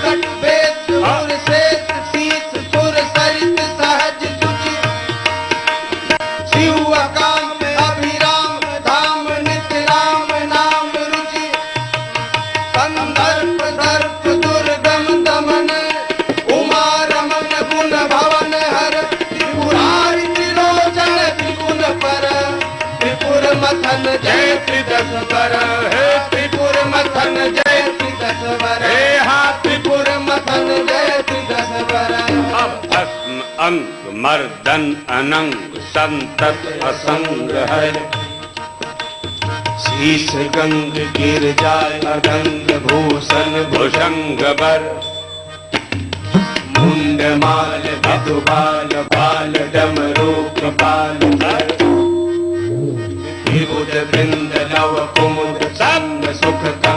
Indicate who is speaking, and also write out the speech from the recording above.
Speaker 1: घट बेत और शेष शीत सुर सरित सहज सुचि शिव काम अभिराम धाम नित्य राम नाम रुचि संदर्प दर्प दुर्गम दमन उमा रमन गुण भवन हर त्रिपुरारि त्रिलोचन त्रिगुण पर त्रिपुर मथन जय त्रिदशवर हे त्रिपुर मथन जय त्रिदशवर हे हा त्रिपुर मथन जय त्रिदशवर।
Speaker 2: भस्म अंग मर्दन अनंग संतत असंग है
Speaker 1: शीश गंग गिर जाय अगंग भूषण
Speaker 2: भुजंग बर
Speaker 1: मुंड माल विदुबाल बाल डमरू कृपाल धर विबुध बिंद नव कुमुद संग सुख का